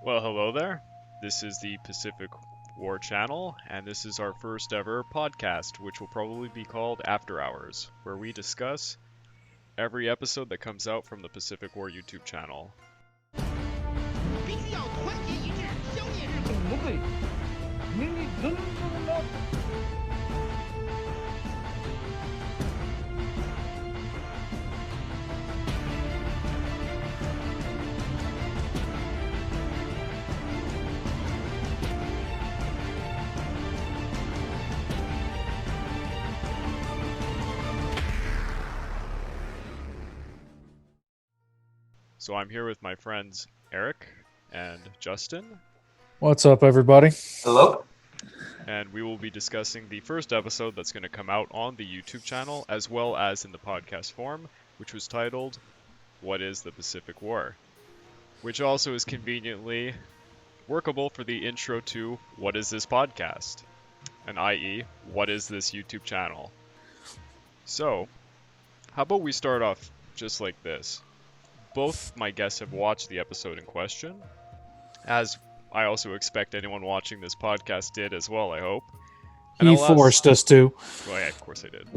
Well, hello there. This is the Pacific War Channel, and this is our first ever podcast, which will probably be called After Hours, where we discuss every episode that comes out from the Pacific War YouTube channel. So I'm here with my friends Eric and Justin. What's up, everybody? Hello. And we will be discussing the first episode that's going to come out on the YouTube channel, as well as in the podcast form, which was titled, What is the Pacific War? Which also is conveniently workable for the intro to What is this podcast? And i.e., what is this YouTube channel? So, how about we start off just like this? Both my guests have watched the episode in question, as I also expect anyone watching this podcast did as well, I hope. And He forced us to. Well, yeah, of course they did.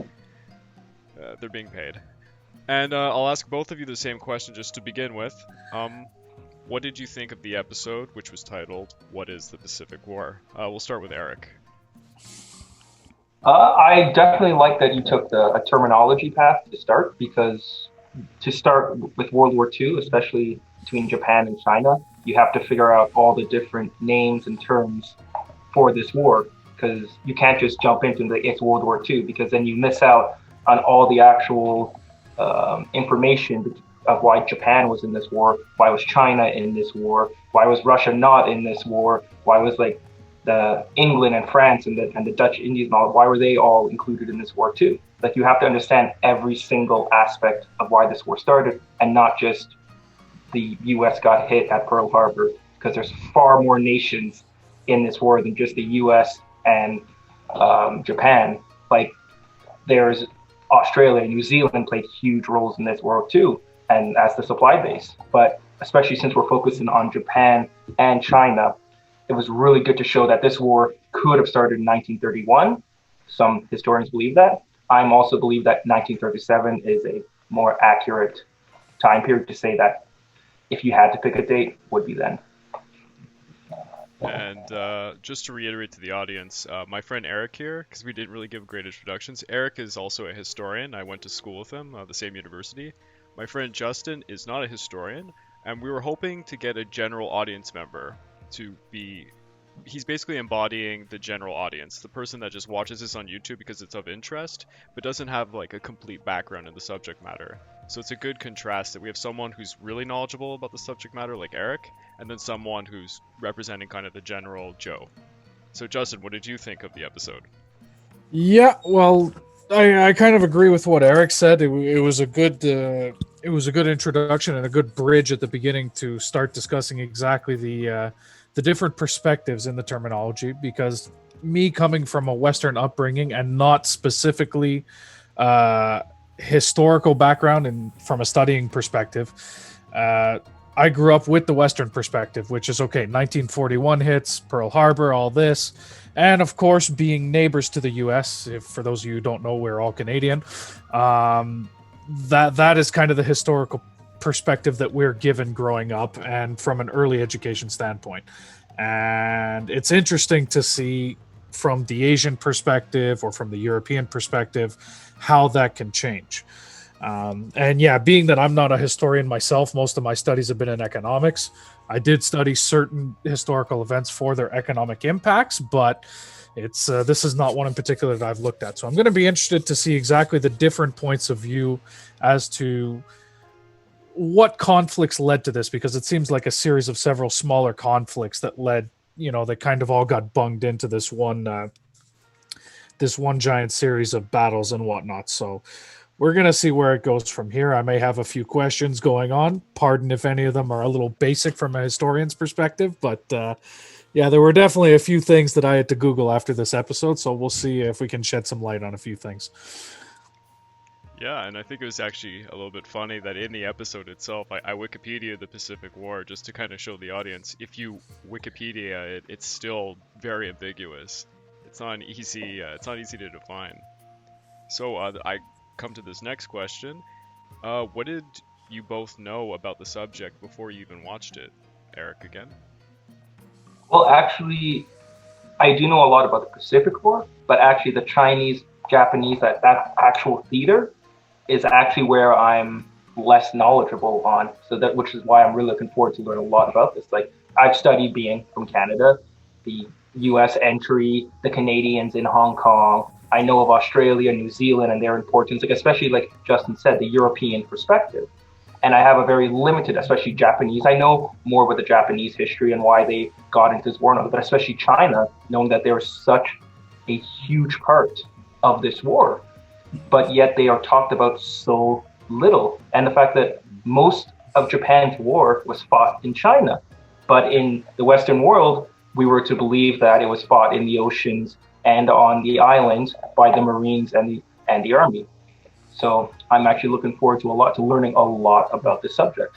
They're being paid. And I'll ask both of you the same question just to begin with. What did you think of the episode, which was titled, What is the Pacific War? We'll start with Eric. I definitely like that you took a terminology path to start, because to start with World War II, especially between Japan and China, you have to figure out all the different names and terms for this war, because you can't just jump into it's World War II, because then you miss out on all the actual information of why Japan was in this war, why was China in this war, why was Russia not in this war, why was like the England and France and the Dutch Indies and all, why were they all included in this war too? Like, you have to understand every single aspect of why this war started, and not just the U.S. got hit at Pearl Harbor, because there's far more nations in this war than just the U.S. and Japan. Like, there's Australia, New Zealand played huge roles in this war too, and as the supply base. But especially since we're focusing on Japan and China, it was really good to show that this war could have started in 1931. Some historians believe that. I also believe that 1937 is a more accurate time period to say that if you had to pick a date, would be then. And just to reiterate to the audience, my friend Eric here, because we didn't really give great introductions, Eric is also a historian. I went to school with him, the same university. My friend Justin is not a historian, and we were hoping to get a general audience member to be... He's basically embodying the general audience, the person that just watches this on YouTube because it's of interest, but doesn't have like a complete background in the subject matter. So it's a good contrast that we have someone who's really knowledgeable about the subject matter, like Eric, and then someone who's representing kind of the general Joe. So Justin, what did you think of the episode? Yeah, well, I kind of agree with what Eric said. It was a good introduction and a good bridge at the beginning to start discussing exactly the different perspectives in the terminology, because me coming from a Western upbringing and not specifically historical background and from a studying perspective, I grew up with the Western perspective, which is, okay, 1941 hits, Pearl Harbor, all this, and of course being neighbors to the US, if for those of you who don't know, we're all Canadian, that is kind of the historical perspective that we're given growing up and from an early education standpoint. And it's interesting to see from the Asian perspective or from the European perspective how that can change. And yeah, being that I'm not a historian myself, most of my studies have been in economics. I did study certain historical events for their economic impacts, but it's this is not one in particular that I've looked at. So I'm going to be interested to see exactly the different points of view as to what conflicts led to this, because it seems like a series of several smaller conflicts that led, that kind of all got bunged into this one giant series of battles and whatnot. So we're going to see where it goes from here. I may have a few questions going on. Pardon if any of them are a little basic from a historian's perspective, but yeah, there were definitely a few things that I had to Google after this episode. So we'll see if we can shed some light on a few things. Yeah, and I think it was actually a little bit funny that in the episode itself, I Wikipedia the Pacific War just to kind of show the audience. If you Wikipedia it, it's still very ambiguous. It's not easy to define. So I come to this next question. What did you both know about the subject before you even watched it? Eric again. Well, actually, I do know a lot about the Pacific War, but actually the Chinese, Japanese, that actual theater is actually where I'm less knowledgeable on. So that, which is why I'm really looking forward to learn a lot about this. Like, I've studied, being from Canada, the U.S. entry, the Canadians in Hong Kong. I know of Australia, New Zealand, and their importance, like especially like Justin said, the European perspective. And I have a very limited, especially Japanese. I know more about the Japanese history and why they got into this war, but especially China, knowing that they're such a huge part of this war, but yet they are talked about so little. And the fact that most of Japan's war was fought in China, but in the Western world, we were to believe that it was fought in the oceans and on the islands by the Marines and the Army. So I'm actually looking forward to learning a lot about this subject.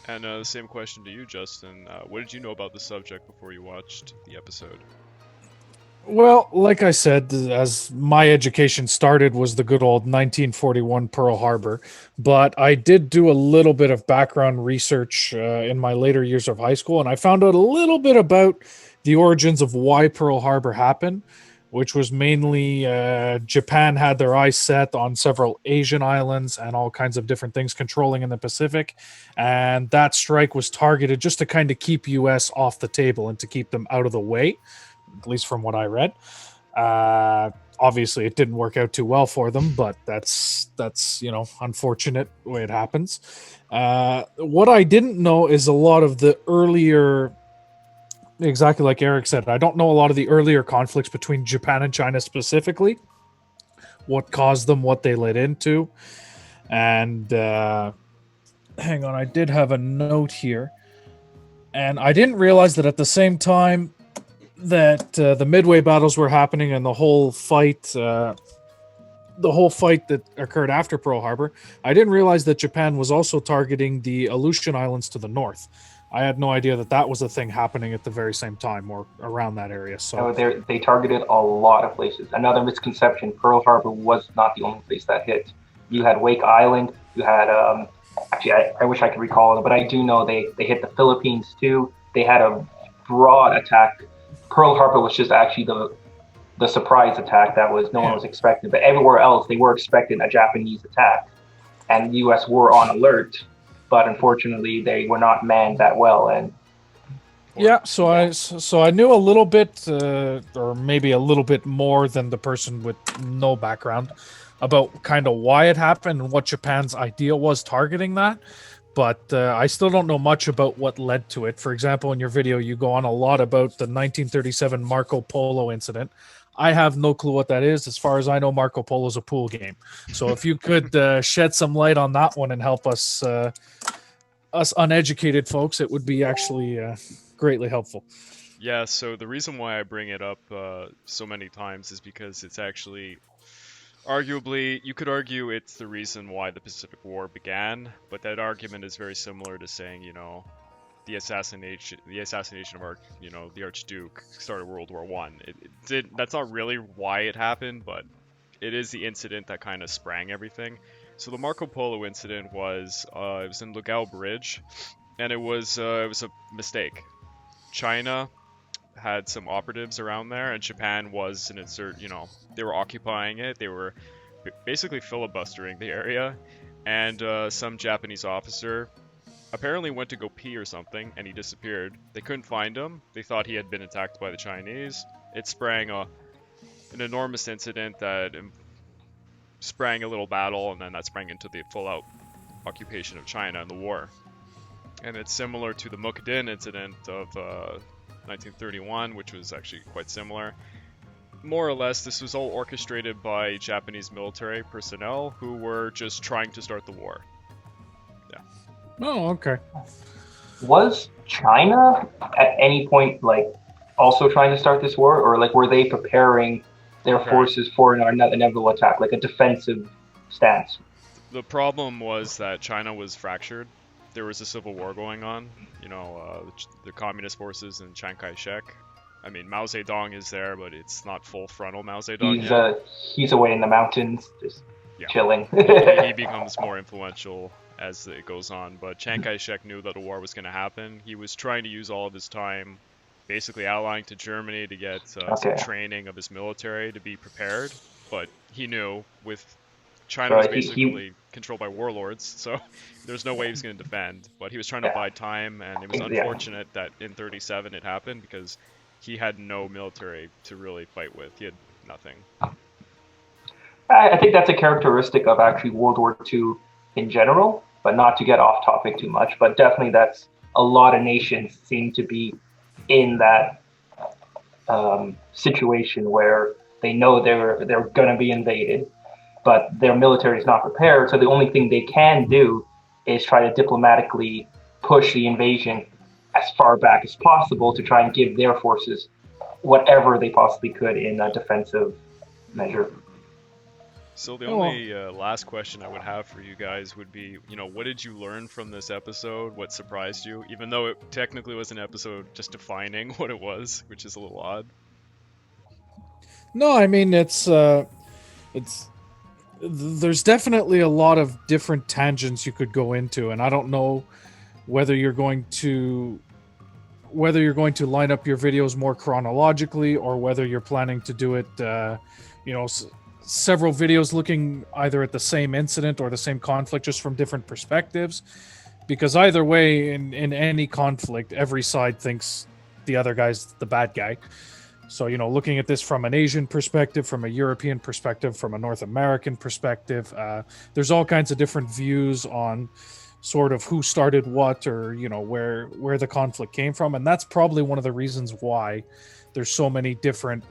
And the same question to you, Justin. What did you know about the subject before you watched the episode? Well, like I said, as my education started was the good old 1941 Pearl Harbor, but I did do a little bit of background research in my later years of high school, and I found out a little bit about the origins of why Pearl Harbor happened, which was mainly Japan had their eyes set on several Asian islands and all kinds of different things controlling in the Pacific, and that strike was targeted just to kind of keep U.S. off the table and to keep them out of the way, at least from what I read. Obviously, it didn't work out too well for them, but that's unfortunate the way it happens. What I didn't know is a lot of the earlier, exactly like Eric said, I don't know a lot of the earlier conflicts between Japan and China specifically, what caused them, what they led into. And hang on, I did have a note here. And I didn't realize that at the same time that the Midway battles were happening and the whole fight that occurred after Pearl Harbor, I didn't realize that Japan was also targeting the Aleutian Islands to the north. I had no idea that was a thing happening at the very same time or around that area. So they targeted a lot of places. Another misconception: Pearl Harbor was not the only place that hit. You had Wake Island. You had actually, I wish I could recall it, but I do know they hit the Philippines too. They had a broad attack. Pearl Harbor was just actually the surprise attack that no one was expecting. But everywhere else, they were expecting a Japanese attack, and the U.S. were on alert. But unfortunately, they were not manned that well. And so I knew a little bit, or maybe a little bit more than the person with no background, about kind of why it happened and what Japan's idea was targeting that. But I still don't know much about what led to it. For example, in your video, you go on a lot about the 1937 Marco Polo incident. I have no clue what that is. As far as I know, Marco Polo is a pool game. So if you could shed some light on that one and help us uneducated folks, it would be actually greatly helpful. Yeah, so the reason why I bring it up so many times is because it's actually, arguably, you could argue it's the reason why the Pacific War began, but that argument is very similar to saying, the assassination of the Archduke started World War One. That's not really why it happened, but it is the incident that kind of sprang everything. So the Marco Polo incident was it was in Lugao Bridge, and it was a mistake. China had some operatives around there, and Japan was an insert. They were occupying it. They were basically filibustering the area, and some Japanese officer apparently went to go pee or something, and he disappeared. They couldn't find him. They thought he had been attacked by the Chinese. It sprang an enormous incident that sprang a little battle, and then that sprang into the full-out occupation of China in the war. And it's similar to the Mukden incident of 1931, which was actually quite similar. More or less, this was all orchestrated by Japanese military personnel who were just trying to start the war. Yeah. Oh, okay. Was China at any point also trying to start this war, or were they preparing their forces for an inevitable attack, like a defensive stance. The problem was that China was fractured. There was a civil war going on. The communist forces and Chiang Kai-shek. I mean, Mao Zedong is there, but it's not full frontal Mao Zedong yet. He's away in the mountains, just chilling. he becomes more influential as it goes on, but Chiang Kai-shek knew that a war was going to happen. He was trying to use all of his time basically allying to Germany to get some training of his military to be prepared, but he knew with China was basically controlled by warlords, so there's no way he was going to defend, but he was trying to buy time, and it was unfortunate that in 37 it happened because he had no military to really fight with. He had nothing. I think that's a characteristic of actually World War II in general, but not to get off topic too much, but definitely that's a lot of nations seem to be in that situation where they know they're going to be invaded, but their military is not prepared. So the only thing they can do is try to diplomatically push the invasion as far back as possible to try and give their forces whatever they possibly could in a defensive measure. So the only last question I would have for you guys would be, what did you learn from this episode? What surprised you? Even though it technically was an episode just defining what it was, which is a little odd. No, I mean, there's definitely a lot of different tangents you could go into, and I don't know whether you're going to line up your videos more chronologically or whether you're planning to do it, several videos looking either at the same incident or the same conflict just from different perspectives, because either way in any conflict every side thinks the other guy's the bad guy. So looking at this from an Asian perspective, from a European perspective, from a North American perspective, there's all kinds of different views on sort of who started what, or where the conflict came from, and that's probably one of the reasons why there's so many different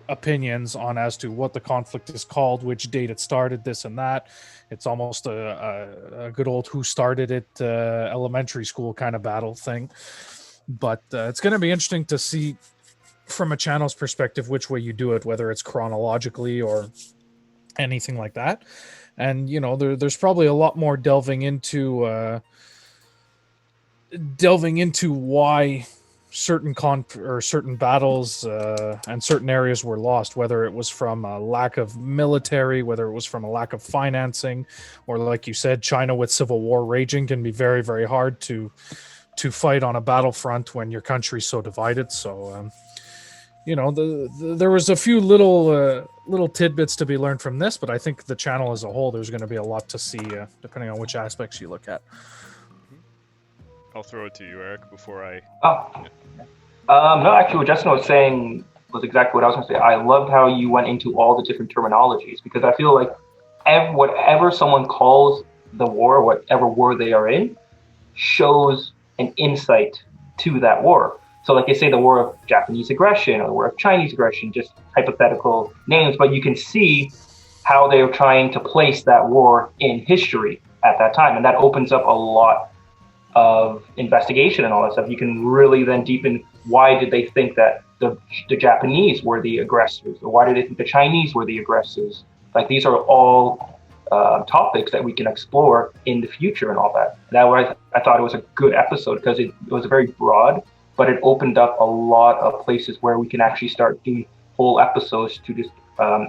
opinions on as to what the conflict is called, which date it started, this and that. It's almost a good old who started it elementary school kind of battle thing. But it's going to be interesting to see from a channel's perspective which way you do it, whether it's chronologically or anything like that. And there's probably a lot more delving into why certain battles and certain areas were lost, whether it was from a lack of military, whether it was from a lack of financing, or like you said, China with civil war raging can be very, very hard to fight on a battlefront when your country's so divided. So there was a few little tidbits to be learned from this, but I think the channel as a whole, there's going to be a lot to see depending on which aspects you look at. I'll throw it to you, Eric, before I... No, actually, what Justin was saying was exactly what I was going to say. I loved how you went into all the different terminologies, because I feel like whatever someone calls the war, whatever war they are in, shows an insight to that war. So like they say the war of Japanese aggression or the war of Chinese aggression, just hypothetical names, but you can see how they were trying to place that war in history at that time. And that opens up a lot of investigation and all that stuff. You can really then deepen why did they think that the Japanese were the aggressors, or why did they think the Chinese were the aggressors? Like these are all topics that we can explore in the future and all that. That was, I thought it was a good episode because it was very broad, but it opened up a lot of places where we can actually start doing whole episodes to just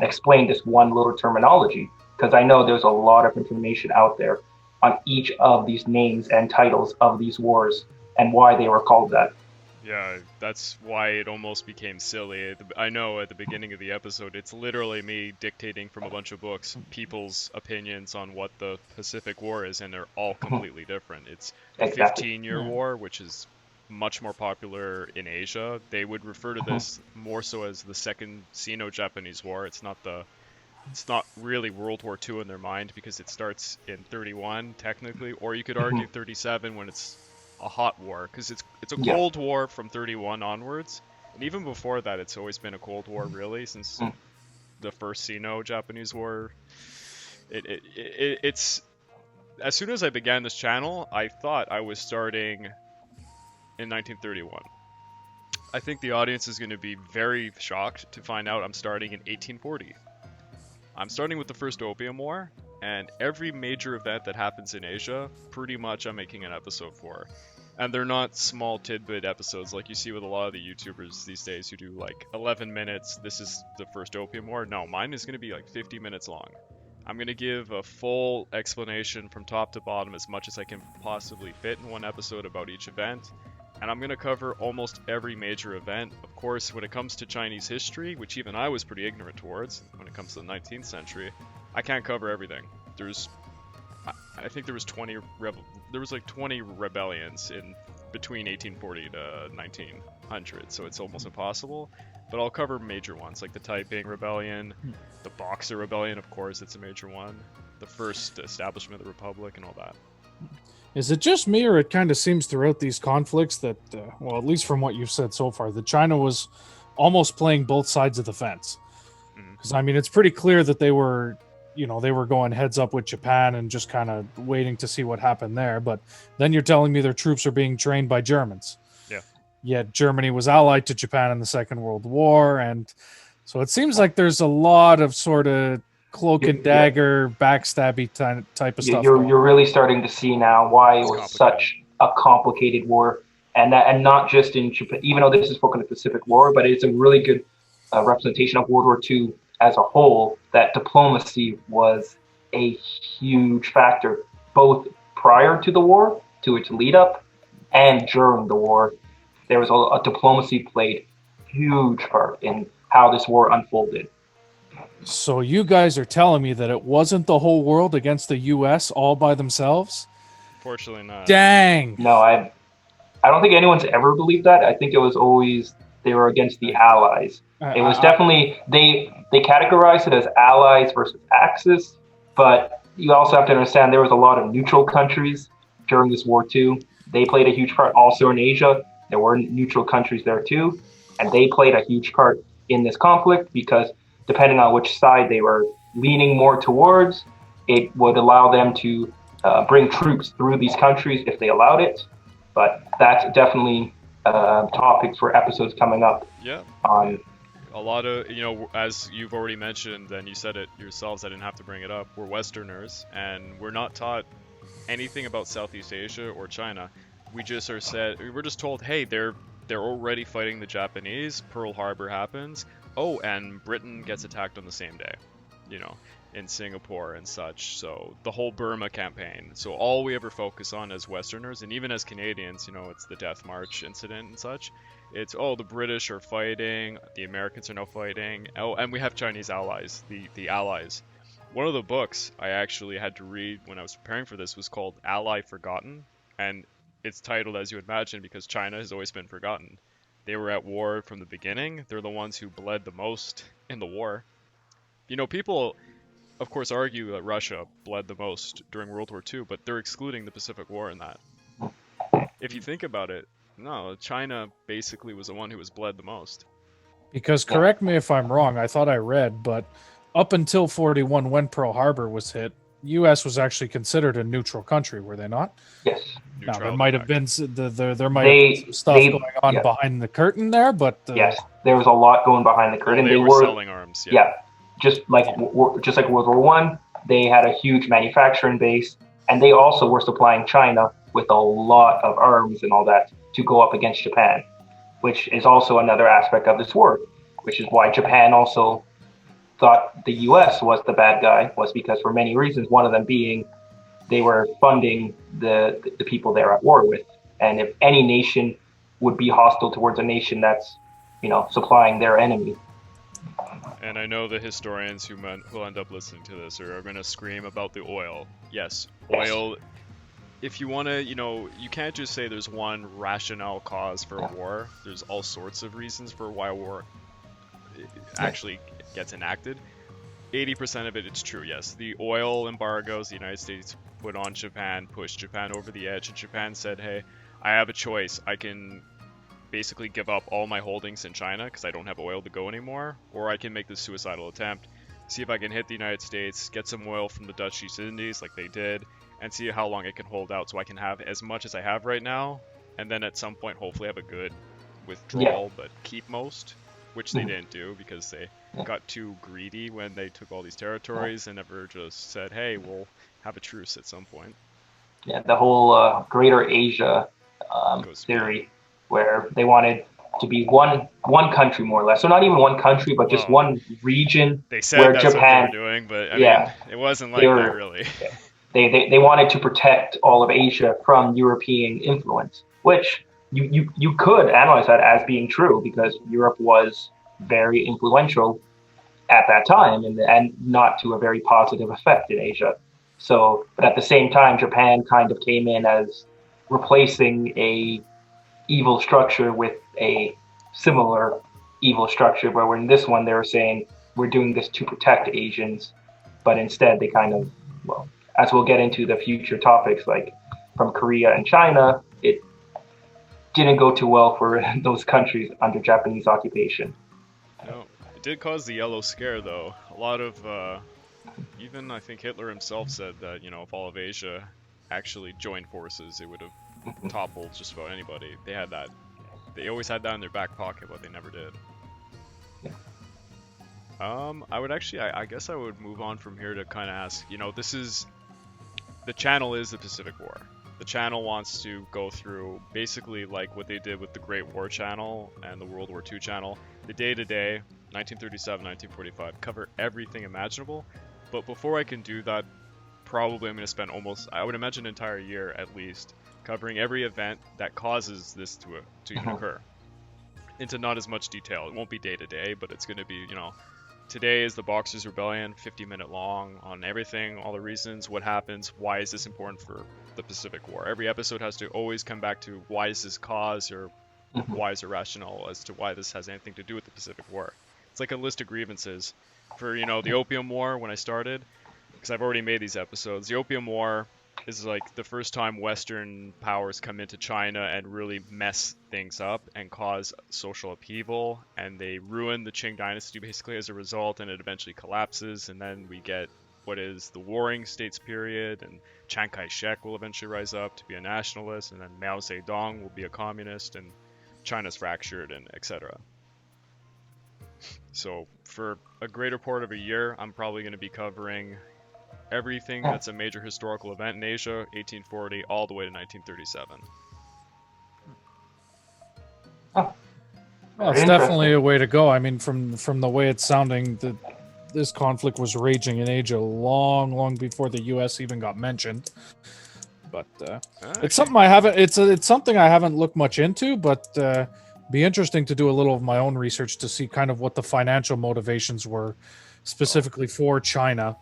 explain this one little terminology. Because I know there's a lot of information out there on each of these names and titles of these wars and why they were called that. Yeah, that's why it almost became silly. I know at the beginning of the episode, it's literally me dictating from a bunch of books people's opinions on what the Pacific War is, and they're all completely different. It's the 15-year war, which is much more popular in Asia. They would refer to this more so as the Second Sino-Japanese War. It's not really World War II in their mind, because it starts in 31 technically, or you could argue 37 when it's a hot war, because it's a Cold War from 31 onwards, and even before that it's always been a Cold War really since the first Sino-Japanese War. It's as soon as I began this channel, I thought I was starting in 1931. I think the audience is going to be very shocked to find out I'm starting in 1840. I'm starting with the first Opium War, and every major event that happens in Asia, pretty much I'm making an episode for. And they're not small tidbit episodes like you see with a lot of the YouTubers these days who do like 11 minutes, this is the first Opium War. No, mine is going to be like 50 minutes long. I'm going to give a full explanation from top to bottom as much as I can possibly fit in one episode about each event. And I'm going to cover almost every major event. Of course, when it comes to Chinese history, which even I was pretty ignorant towards when it comes to the 19th century, I can't cover everything. I think there was 20 rebellions in between 1840 to 1900, so it's almost impossible. But I'll cover major ones like the Taiping Rebellion, the Boxer Rebellion, of course, it's a major one, the first establishment of the Republic, and all that. Is it just me, or it kind of seems throughout these conflicts that, well, at least from what you've said so far, that China was almost playing both sides of the fence? Because, I mean, it's pretty clear that they were going heads up with Japan and just kind of waiting to see what happened there. But then you're telling me their troops are being trained by Germans. Yeah. Yet Germany was allied to Japan in the Second World War. And so it seems like there's a lot of sort of cloak and dagger, backstabby type of stuff. You're really starting to see now why it was such a complicated war. And not just in Japan, even though this is spoken of the Pacific War, but it's a really good representation of World War II as a whole, that diplomacy was a huge factor, both prior to the war, to its lead up, and during the war. There was a diplomacy played huge part in how this war unfolded. So you guys are telling me that it wasn't the whole world against the U.S. all by themselves? Unfortunately not. Dang! No, I don't think anyone's ever believed that. I think it was always they were against the Allies. It was definitely, they categorized it as Allies versus Axis, but you also have to understand there was a lot of neutral countries during this war too. They played a huge part. Also in Asia, there were neutral countries there too, and they played a huge part in this conflict because depending on which side they were leaning more towards, it would allow them to bring troops through these countries if they allowed it. But that's definitely topics for episodes coming up. Yeah. On a lot of, as you've already mentioned, and you said it yourselves, I didn't have to bring it up, we're Westerners, and we're not taught anything about Southeast Asia or China. We're just told, hey, they're already fighting the Japanese, Pearl Harbor happens, oh, and Britain gets attacked on the same day, in Singapore and such. So the whole Burma campaign. So all we ever focus on as Westerners, and even as Canadians, it's the Death March incident and such. It's, oh, the British are fighting, the Americans are now fighting, oh, and we have Chinese allies, the allies. One of the books I actually had to read when I was preparing for this was called Ally Forgotten, and it's titled, as you would imagine, because China has always been forgotten. They were at war from the beginning. They're the ones who bled the most in the war. People, of course, argue that Russia bled the most during World War II, but they're excluding the Pacific War in that. If you think about it, no, China basically was the one who was bled the most. Because, correct me if I'm wrong, I thought I read, but up until 41, when Pearl Harbor was hit, U.S. was actually considered a neutral country, were they not? Yes. Now, there might have been some stuff going on behind the curtain there, but yes, there was a lot going behind the curtain. They were selling arms. Yeah, just like World War I, they had a huge manufacturing base, and they also were supplying China with a lot of arms and all that to go up against Japan, which is also another aspect of this war, which is why Japan also thought the U.S. was the bad guy, was because for many reasons, one of them being they were funding the people they're at war with. And if any nation would be hostile towards a nation that's, supplying their enemy. And I know the historians who'll end up listening to this are going to scream about the oil. Yes, oil. If you want to, you can't just say there's one rationale cause for a war. There's all sorts of reasons for why a war actually gets enacted. 80% of it's true, yes. The oil embargoes the United States put on Japan pushed Japan over the edge, and Japan said, hey, I have a choice. I can basically give up all my holdings in China because I don't have oil to go anymore, or I can make this suicidal attempt, see if I can hit the United States, get some oil from the Dutch East Indies like they did, and see how long it can hold out so I can have as much as I have right now, and then at some point hopefully have a good withdrawal but keep most, which they didn't do because they got too greedy when they took all these territories and never just said, hey, we'll have a truce at some point. Yeah, the whole Greater Asia theory, where they wanted to be one country more or less. So not even one country, but just one region. They said where that's Japan, what they were doing, but I mean, it wasn't like that really. They wanted to protect all of Asia from European influence, which you could analyze that as being true because Europe was very influential at that time and not to a very positive effect in Asia. So, but at the same time, Japan kind of came in as replacing a evil structure with a similar evil structure, where in this one they were saying we're doing this to protect Asians, but instead they kind of, well, as we'll get into the future topics, like from Korea and China, it didn't go too well for those countries under Japanese occupation. No, it did cause the Yellow Scare, though. A lot of, even I think Hitler himself said that, if all of Asia actually joined forces, it would have toppled just about anybody. They had that. They always had that in their back pocket, but they never did. I would actually, I guess I would move on from here to kind of ask, the channel is the Pacific War. The channel wants to go through basically like what they did with the Great War channel and the World War II channel, the day-to-day, 1937, 1945, cover everything imaginable. But before I can do that, probably I'm going to spend I would imagine an entire year at least, covering every event that causes this to even occur. Into not as much detail. It won't be day-to-day, but it's going to be, today is the Boxers' Rebellion, 50-minute long on everything, all the reasons, what happens, why is this important for the Pacific War. Every episode has to always come back to why is this cause, or why is it rational as to why this has anything to do with the Pacific War. It's like a list of grievances. For, the Opium War, when I started, because I've already made these episodes, the Opium War is like the first time Western powers come into China and really mess things up and cause social upheaval, and they ruin the Qing dynasty basically as a result, and it eventually collapses, and then we get what is the Warring States period, and Chiang Kai-shek will eventually rise up to be a nationalist, and then Mao Zedong will be a communist, and China's fractured, and etc. So for a greater part of a year, I'm probably going to be covering everything that's a major historical event in Asia, 1840 all the way to 1937. Well, it's definitely a way to go. I mean, from the way it's sounding, this conflict was raging in Asia long before the U.S. even got mentioned. But it's something I haven't. It's something I haven't looked much into, but be interesting to do a little of my own research to see kind of what the financial motivations were, specifically for China.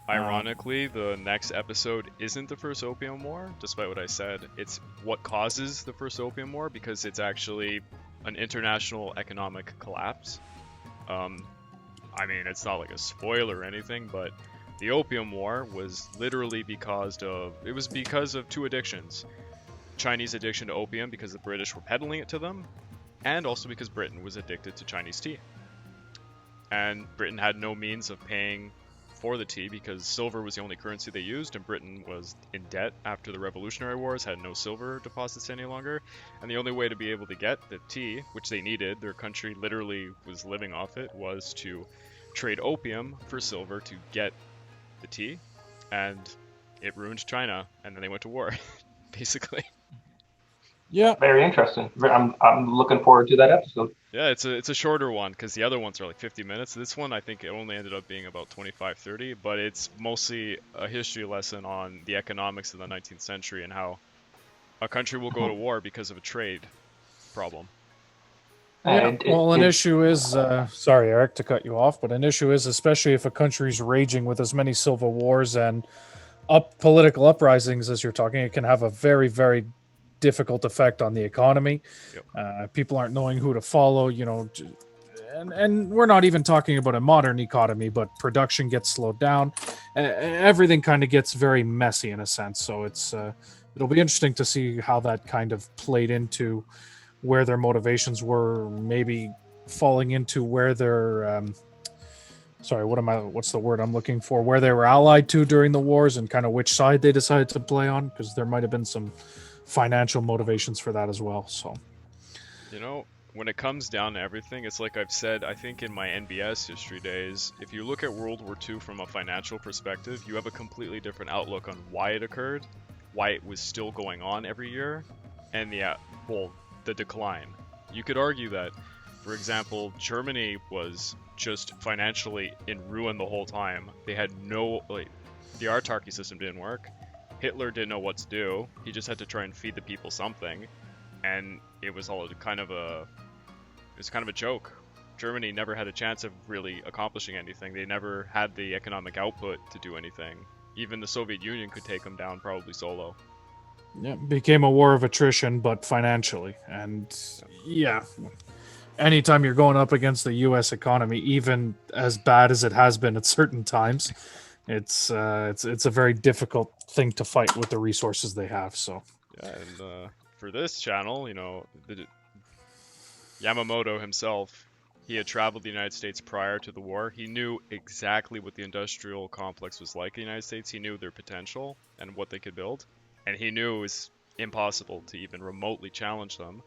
Ironically, the next episode isn't the first Opium War, despite what I said. It's what causes the first Opium War, because it's actually an international economic collapse. I mean, it's not like a spoiler or anything, but the Opium War was literally because of two addictions. Chinese addiction to opium because the British were peddling it to them, and also because Britain was addicted to Chinese tea. And Britain had no means of paying for the tea because silver was the only currency they used, and Britain was in debt after the Revolutionary Wars, had no silver deposits any longer, and the only way to be able to get the tea, which they needed, their country literally was living off it, was to trade opium for silver to get the tea, and it ruined China, and then they went to war, basically. Yeah, very interesting. I'm looking forward to that episode. Yeah, it's a shorter one because the other ones are like 50 minutes. This one, I think it only ended up being about 25-30, but it's mostly a history lesson on the economics of the 19th century and how a country will go to war because of a trade problem. Yeah, well, an issue is, sorry, Eric, to cut you off, but an issue is, especially if a country's raging with as many civil wars and political uprisings as you're talking, it can have a very, very difficult effect on the economy. Yep. People aren't knowing who to follow, and we're not even talking about a modern economy, but production gets slowed down. Everything kind of gets very messy in a sense. So it'll be interesting to see how that kind of played into where their motivations were, maybe falling into where their what's the word I'm looking for, where they were allied to during the wars and kind of which side they decided to play on, because there might have been some financial motivations for that as well. So You know, when it comes down to everything, it's like I've said, I think in my NBS history days, if you look at World War II from a financial perspective, you have a completely different outlook on why it occurred, why it was still going on every year, and the decline. You could argue that, for example, Germany was just financially in ruin the whole time. They had the autarky system didn't work. Hitler didn't know what to do. He just had to try and feed the people something, and it was kind of a joke. Germany never had a chance of really accomplishing anything. They never had the economic output to do anything. Even the Soviet Union could take them down probably solo. Yeah, became a war of attrition, but financially. And yeah, anytime you're going up against the U.S. economy, even as bad as it has been at certain times, it's a very difficult thing to fight with the resources they have. So yeah, and for this channel, Yamamoto himself, he had traveled the United States prior to the war. He knew exactly what the industrial complex was like in the United States. He knew their potential and what they could build. And he knew it was impossible to even remotely challenge them.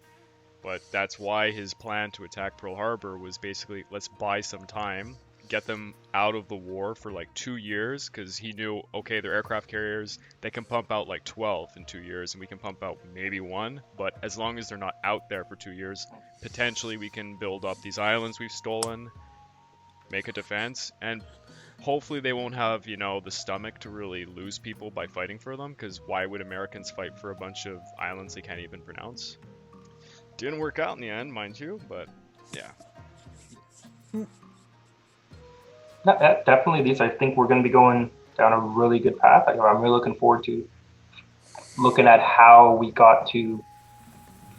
But that's why his plan to attack Pearl Harbor was basically, let's buy some time, get them out of the war for like 2 years, because he knew, okay, they're aircraft carriers, they can pump out like 12 in 2 years, and we can pump out maybe 1, but as long as they're not out there for 2 years, potentially we can build up these islands we've stolen, make a defense, and hopefully they won't have, the stomach to really lose people by fighting for them, because why would Americans fight for a bunch of islands they can't even pronounce? Didn't work out in the end, mind you, but yeah. Definitely, I think we're going to be going down a really good path. I'm really looking forward to looking at how we got to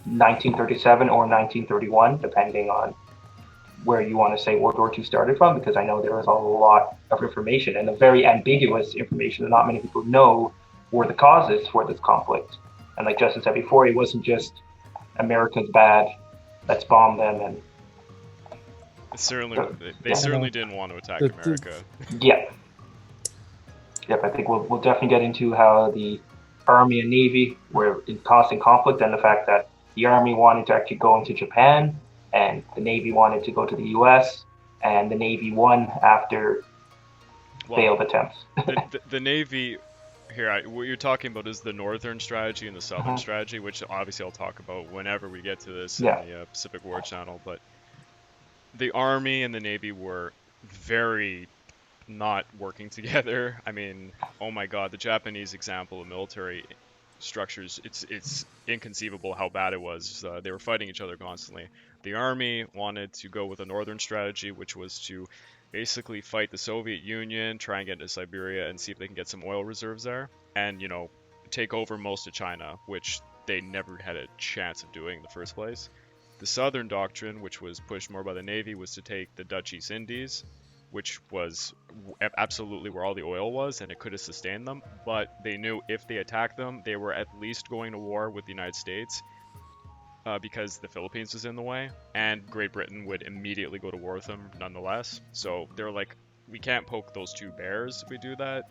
1937 or 1931, depending on where you want to say World War II started from, because I know there is a lot of information and a very ambiguous information that not many people know were the causes for this conflict. And like Justin said before, it wasn't just America's bad, let's bomb them. And they certainly didn't want to attack America. Yeah. Yep, I think we'll definitely get into how the Army and Navy were in constant conflict, and the fact that the Army wanted to actually go into Japan, and the Navy wanted to go to the U.S., and the Navy won after failed attempts. the Navy, what you're talking about is the Northern strategy and the Southern strategy, which obviously I'll talk about whenever we get to this in the Pacific War channel, but the Army and the Navy were very not working together. I mean, oh my god, the Japanese example of military structures, it's inconceivable how bad it was. They were fighting each other constantly. The Army wanted to go with a northern strategy, which was to basically fight the Soviet Union, try and get into Siberia and see if they can get some oil reserves there, and, take over most of China, which they never had a chance of doing in the first place. The Southern doctrine, which was pushed more by the Navy, was to take the Dutch East Indies, which was absolutely where all the oil was, and it could have sustained them, but they knew if they attacked them, they were at least going to war with the United States, because the Philippines was in the way, and Great Britain would immediately go to war with them nonetheless. So they were like, we can't poke those two bears if we do that.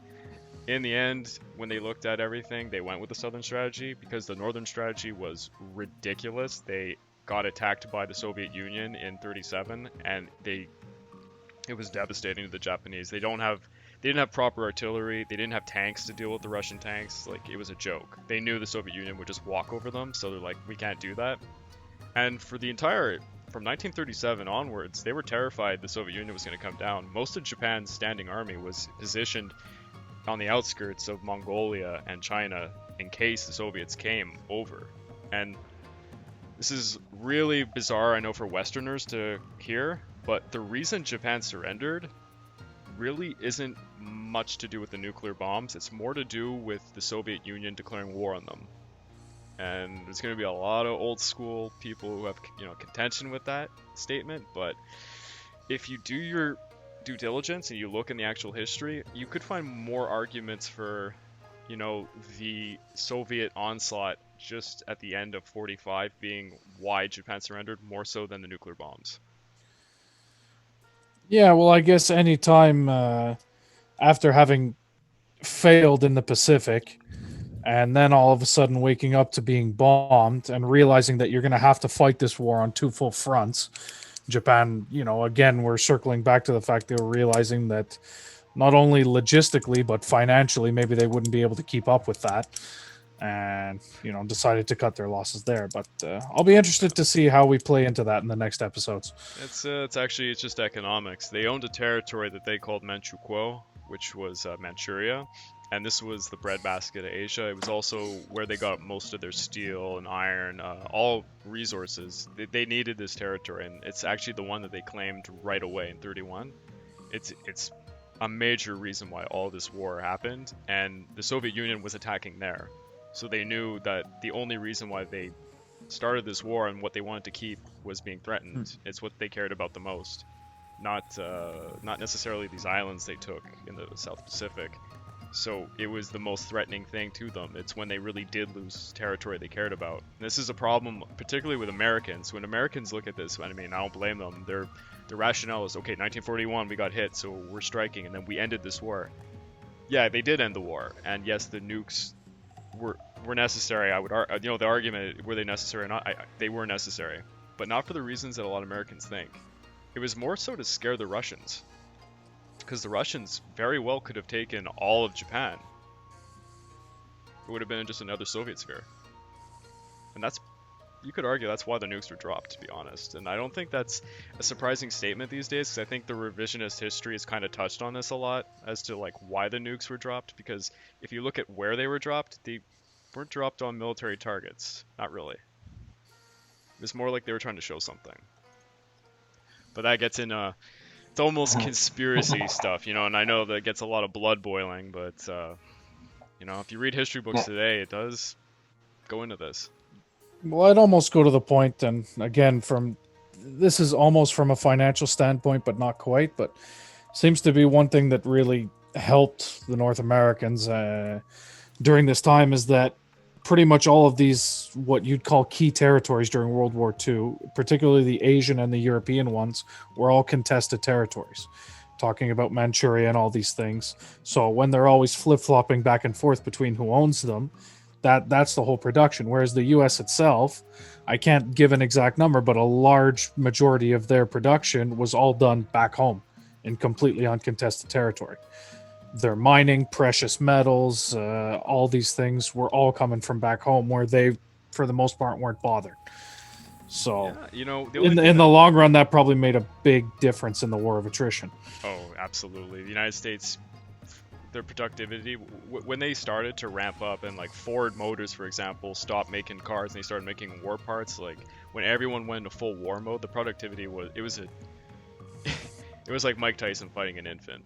In the end, when they looked at everything, they went with the Southern strategy, because the Northern strategy was ridiculous. They got attacked by the Soviet Union in 1937, and it was devastating to the Japanese. They didn't have proper artillery. They didn't have tanks to deal with the Russian tanks. Like, it was a joke. They knew the Soviet Union would just walk over them, so they're like, we can't do that. And from 1937 onwards, they were terrified the Soviet Union was going to come down. Most of Japan's standing army was positioned on the outskirts of Mongolia and China in case the Soviets came over. And this is really bizarre, I know, for Westerners to hear, but the reason Japan surrendered really isn't much to do with the nuclear bombs. It's more to do with the Soviet Union declaring war on them. And there's going to be a lot of old school people who have, contention with that statement, but if you do your due diligence and you look in the actual history, you could find more arguments for, the Soviet onslaught just at the end of 1945 being why Japan surrendered, more so than the nuclear bombs. Yeah, well, I guess any time after having failed in the Pacific, and then all of a sudden waking up to being bombed and realizing that you're going to have to fight this war on two full fronts. Japan, again, we're circling back to the fact they were realizing that not only logistically but financially maybe they wouldn't be able to keep up with that, and decided to cut their losses there. But I'll be interested to see how we play into that in the next episodes. It's just economics. They owned a territory that they called Manchukuo, which was Manchuria, and this was the breadbasket of Asia. It was also where they got most of their steel and iron, all resources. They needed this territory, and it's actually the one that they claimed right away in 31. It's a major reason why all this war happened, and the Soviet Union was attacking there. So they knew that the only reason why they started this war and what they wanted to keep was being threatened. It's what they cared about the most, not necessarily these islands they took in the South Pacific. So it was the most threatening thing to them. It's when they really did lose territory they cared about. And this is a problem, particularly with Americans. When Americans look at this, I don't blame them. Their rationale is, okay, 1941 we got hit, so we're striking, and then we ended this war. Yeah, they did end the war, and yes, the nukes were necessary. I would the argument, were they necessary or not? They were necessary, but not for the reasons that a lot of Americans think. It was more so to scare the Russians, because the Russians very well could have taken all of Japan. It would have been just another Soviet sphere, and you could argue that's why the nukes were dropped, to be honest. And I don't think that's a surprising statement these days, because I think the revisionist history has kind of touched on this a lot as to why the nukes were dropped. Because if you look at where they were dropped, they weren't dropped on military targets. Not really. It's more like they were trying to show something. But that gets in it's almost conspiracy stuff, and I know that gets a lot of blood boiling, but if you read history books today, it does go into this. Well, I'd almost go to the point, and again, this is almost from a financial standpoint, but not quite, but seems to be one thing that really helped the North Americans during this time is that pretty much all of these, what you'd call key territories during World War II, particularly the Asian and the European ones, were all contested territories. Talking about Manchuria and all these things. So when they're always flip-flopping back and forth between who owns them, that's the whole production. Whereas the U.S. itself, I can't give an exact number, but a large majority of their production was all done back home in completely uncontested territory. Their mining, precious metals, all these things were all coming from back home, where they, for the most part, weren't bothered. So, in the long run, that probably made a big difference in the war of attrition. Oh, absolutely. The United States, their productivity, when they started to ramp up, and Ford Motors, for example, stopped making cars and they started making war parts, when everyone went into full war mode, the productivity it was like Mike Tyson fighting an infant.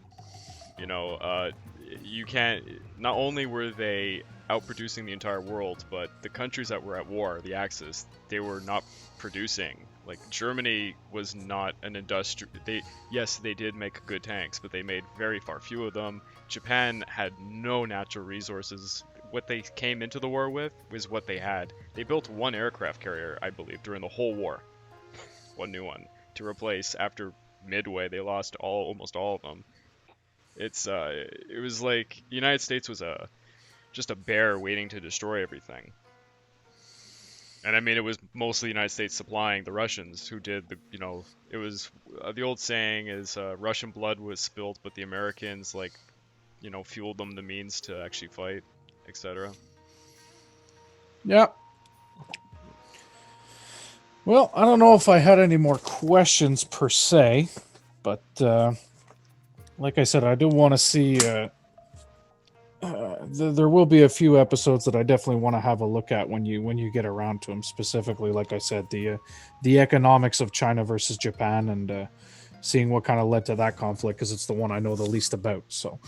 You can't, not only were they outproducing the entire world, but the countries that were at war, the Axis, they were not producing. Germany was not an industry. They did make good tanks, but they made very few of them. Japan had no natural resources. What they came into the war with was what they had. They built one aircraft carrier, I believe, during the whole war. One new one to replace. After Midway, they lost almost all of them. It was like the United States was just a bear waiting to destroy everything. And it was mostly the United States supplying the Russians, who did it was, the old saying is, Russian blood was spilled, but the Americans, fueled them the means to actually fight, etc. Yeah. Well, I don't know if I had any more questions per se, but like I said, I do want to see. There will be a few episodes that I definitely want to have a look at when you get around to them. Specifically, like I said, the economics of China versus Japan, and seeing what kind of led to that conflict, because it's the one I know the least about. So,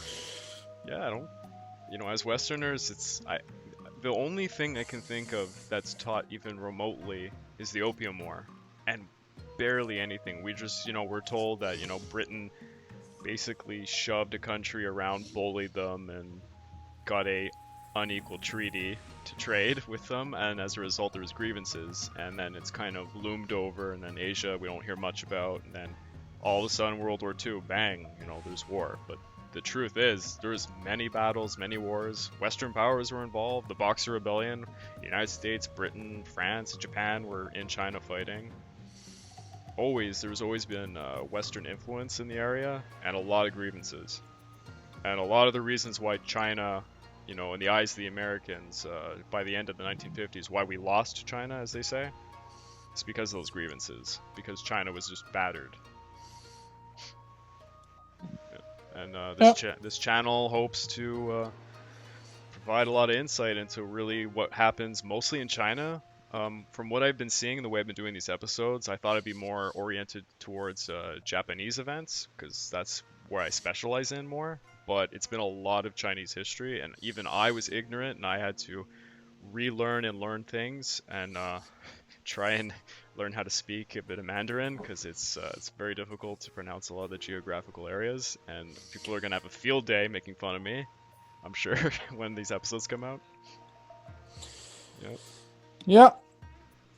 yeah, I don't. As Westerners, the only thing I can think of that's taught even remotely is the Opium War, and barely anything. We just, we're told that Britain basically shoved a country around, bullied them, and got a unequal treaty to trade with them, and as a result there was grievances, and then it's kind of loomed over, and then Asia we don't hear much about, and then all of a sudden World War II, bang, there's war. But the truth is, there was many battles, many wars. Western powers were involved. The Boxer Rebellion, the United States, Britain, France, Japan were in China fighting. There's always been Western influence in the area, and a lot of grievances. And a lot of the reasons why China, in the eyes of the Americans, by the end of the 1950s, why we lost China, as they say, it's because of those grievances. Because China was just battered. And this channel hopes to provide a lot of insight into really what happens mostly in China. From what I've been seeing, the way I've been doing these episodes, I thought it'd be more oriented towards Japanese events, because that's where I specialize in more. But it's been a lot of Chinese history, and even I was ignorant, and I had to relearn and learn things, and try and learn how to speak a bit of Mandarin, because it's very difficult to pronounce a lot of the geographical areas, and people are gonna have a field day making fun of me, I'm sure, when these episodes come out. Yep. Yeah.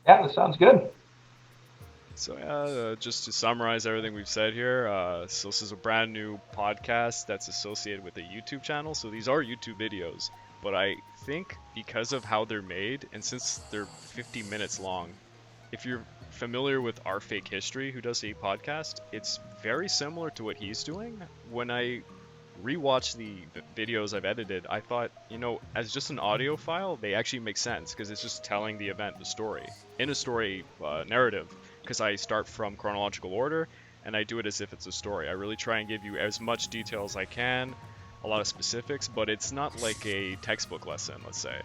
Yeah, that sounds good. So just to summarize everything we've said here, so this is a brand new podcast that's associated with a YouTube channel. So these are YouTube videos, but I think because of how they're made, and since they're 50 minutes long, if you're familiar with Our Fake History, who does a podcast, it's very similar to what he's doing. When I rewatched the videos I've edited, I thought, as just an audio file, they actually make sense, because it's just telling the event, the story, in a story narrative, because I start from chronological order, and I do it as if it's a story. I really try and give you as much detail as I can, a lot of specifics, but it's not like a textbook lesson, let's say.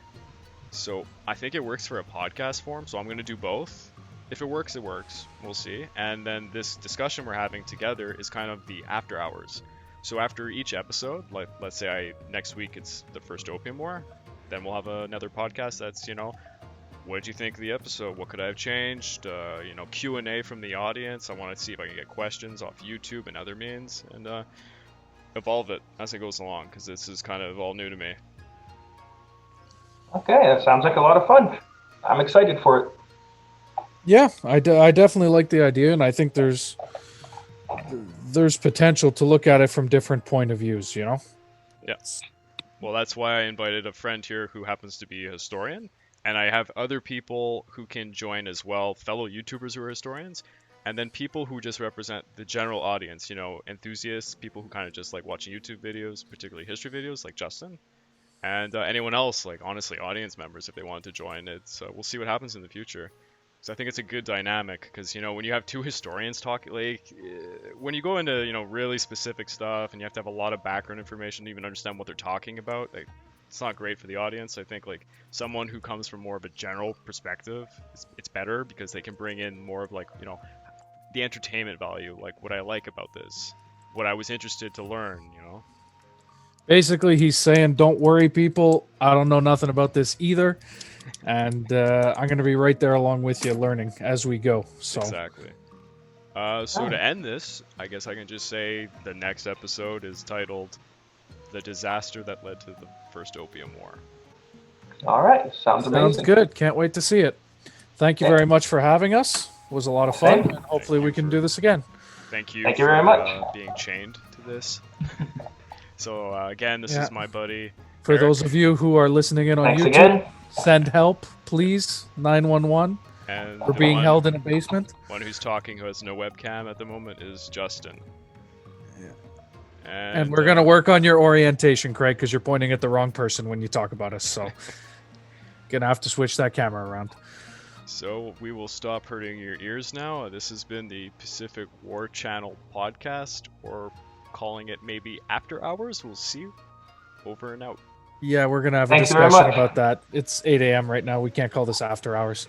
So I think it works for a podcast form, so I'm going to do both. If it works, it works. We'll see. And then this discussion we're having together is kind of the after hours. So after each episode, like let's say next week it's the first Opium War, then we'll have another podcast that's, what did you think of the episode? What could I have changed? Q&A from the audience. I want to see if I can get questions off YouTube and other means, and evolve it as it goes along, because this is kind of all new to me. Okay, that sounds like a lot of fun. I'm excited for it. Yeah, I definitely like the idea, and I think there's potential to look at it from different point of views, Yes. Well, that's why I invited a friend here who happens to be a historian, and I have other people who can join as well, fellow YouTubers who are historians, and then people who just represent the general audience, enthusiasts, people who kind of just like watching YouTube videos, particularly history videos, like Justin, and anyone else, like honestly, audience members, if they want to join it. So we'll see what happens in the future. So I think it's a good dynamic, because when you have two historians talking, when you go into really specific stuff, and you have to have a lot of background information to even understand what they're talking about, it's not great for the audience. I think someone who comes from more of a general perspective, it's better, because they can bring in more of the entertainment value, like what I like about this, what I was interested to learn. Basically, he's saying, don't worry, people, I don't know nothing about this either. And I'm going to be right there along with you, learning as we go. So exactly. So to end this, I guess I can just say the next episode is titled "The Disaster That Led to the First Opium War." All right, sounds amazing. Sounds good. Can't wait to see it. Thank you very much for having us. It was a lot of fun, and hopefully we can do this again. Thank you. Thank you very much. Being chained to this. So again, this is my buddy. For Eric. those of you who are listening in on Thanks YouTube. again. Send help, please. 911. And we're being held in a basement. One who's talking, who has no webcam at the moment, is Justin. Yeah. And we're gonna work on your orientation, Craig, because you're pointing at the wrong person when you talk about us. So, gonna have to switch that camera around. So we will stop hurting your ears now. This has been the Pacific War Channel podcast, or calling it maybe After Hours. We'll see you. Over and out. Yeah, we're going to have a discussion about that. It's 8 a.m. right now. We can't call this after hours.